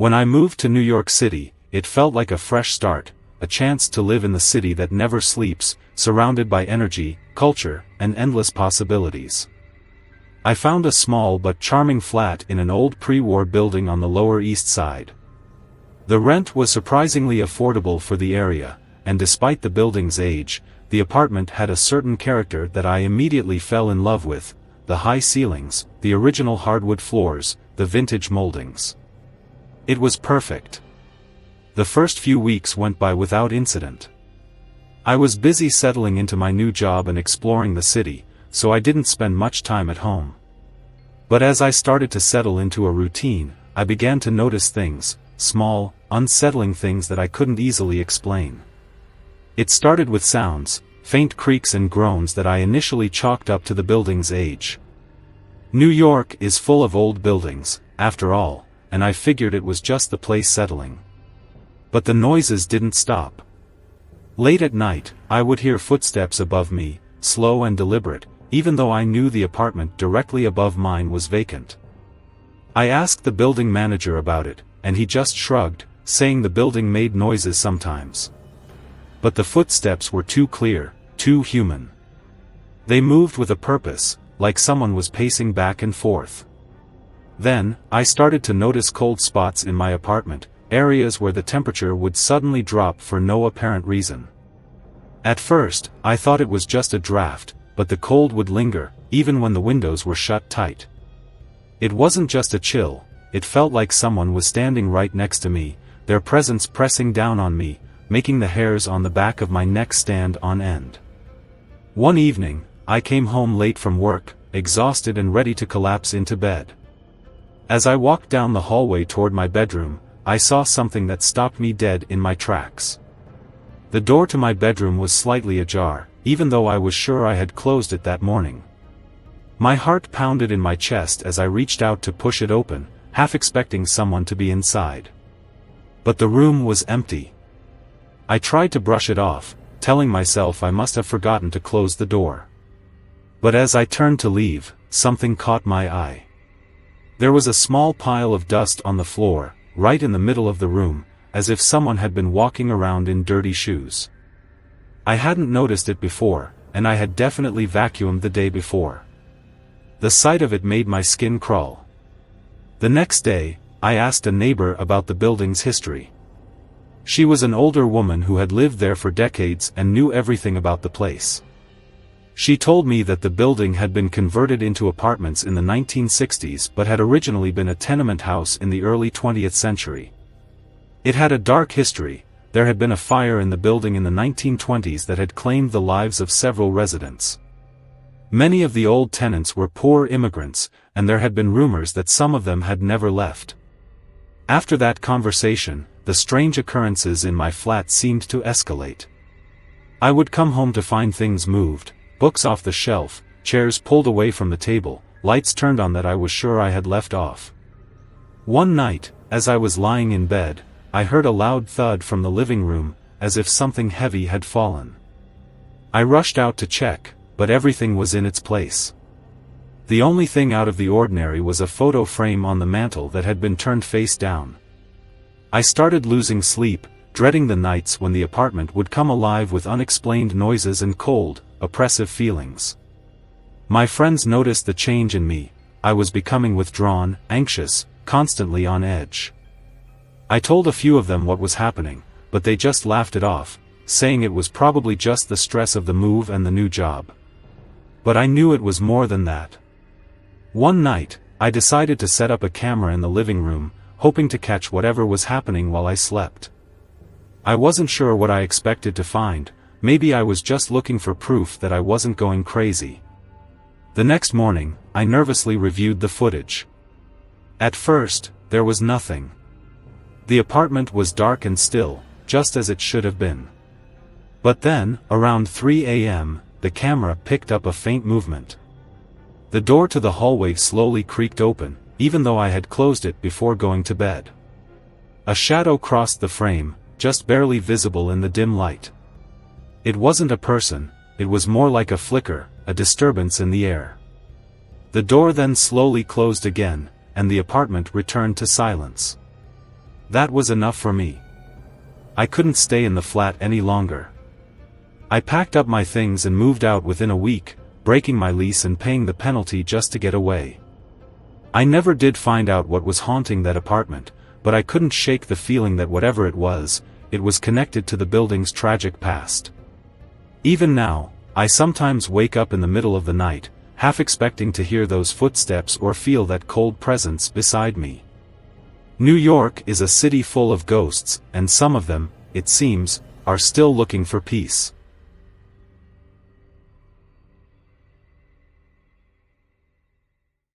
When I moved to New York City, it felt like a fresh start, a chance to live in the city that never sleeps, surrounded by energy, culture, and endless possibilities. I found a small but charming flat in an old pre-war building on the Lower East Side. The rent was surprisingly affordable for the area, and despite the building's age, the apartment had a certain character that I immediately fell in love with: the high ceilings, the original hardwood floors, the vintage moldings. It was perfect. The first few weeks went by without incident. I was busy settling into my new job and exploring the city, so I didn't spend much time at home. But as I started to settle into a routine, I began to notice things, small, unsettling things that I couldn't easily explain. It started with sounds, faint creaks and groans that I initially chalked up to the building's age. New York is full of old buildings, after all, and I figured it was just the place settling. But the noises didn't stop. Late at night, I would hear footsteps above me, slow and deliberate, even though I knew the apartment directly above mine was vacant. I asked the building manager about it, and he just shrugged, saying the building made noises sometimes. But the footsteps were too clear, too human. They moved with a purpose, like someone was pacing back and forth. Then, I started to notice cold spots in my apartment, areas where the temperature would suddenly drop for no apparent reason. At first, I thought it was just a draft, but the cold would linger, even when the windows were shut tight. It wasn't just a chill, it felt like someone was standing right next to me, their presence pressing down on me, making the hairs on the back of my neck stand on end. One evening, I came home late from work, exhausted and ready to collapse into bed. As I walked down the hallway toward my bedroom, I saw something that stopped me dead in my tracks. The door to my bedroom was slightly ajar, even though I was sure I had closed it that morning. My heart pounded in my chest as I reached out to push it open, half expecting someone to be inside. But the room was empty. I tried to brush it off, telling myself I must have forgotten to close the door. But as I turned to leave, something caught my eye. There was a small pile of dust on the floor, right in the middle of the room, as if someone had been walking around in dirty shoes. I hadn't noticed it before, and I had definitely vacuumed the day before. The sight of it made my skin crawl. The next day, I asked a neighbor about the building's history. She was an older woman who had lived there for decades and knew everything about the place. She told me that the building had been converted into apartments in the 1960s but had originally been a tenement house in the early 20th century. It had a dark history. There had been a fire in the building in the 1920s that had claimed the lives of several residents. Many of the old tenants were poor immigrants, and there had been rumors that some of them had never left. After that conversation, the strange occurrences in my flat seemed to escalate. I would come home to find things moved, books off the shelf, chairs pulled away from the table, lights turned on that I was sure I had left off. One night, as I was lying in bed, I heard a loud thud from the living room, as if something heavy had fallen. I rushed out to check, but everything was in its place. The only thing out of the ordinary was a photo frame on the mantel that had been turned face down. I started losing sleep, dreading the nights when the apartment would come alive with unexplained noises and cold, oppressive feelings. My friends noticed the change in me. I was becoming withdrawn, anxious, constantly on edge. I told a few of them what was happening, but they just laughed it off, saying it was probably just the stress of the move and the new job. But I knew it was more than that. One night, I decided to set up a camera in the living room, hoping to catch whatever was happening while I slept. I wasn't sure what I expected to find. Maybe I was just looking for proof that I wasn't going crazy. The next morning, I nervously reviewed the footage. At first, there was nothing. The apartment was dark and still, just as it should have been. But then, around 3 a.m., the camera picked up a faint movement. The door to the hallway slowly creaked open, even though I had closed it before going to bed. A shadow crossed the frame, just barely visible in the dim light. It wasn't a person, it was more like a flicker, a disturbance in the air. The door then slowly closed again, and the apartment returned to silence. That was enough for me. I couldn't stay in the flat any longer. I packed up my things and moved out within a week, breaking my lease and paying the penalty just to get away. I never did find out what was haunting that apartment, but I couldn't shake the feeling that whatever it was connected to the building's tragic past. Even now, I sometimes wake up in the middle of the night, half expecting to hear those footsteps or feel that cold presence beside me. New York is a city full of ghosts, and some of them, it seems, are still looking for peace.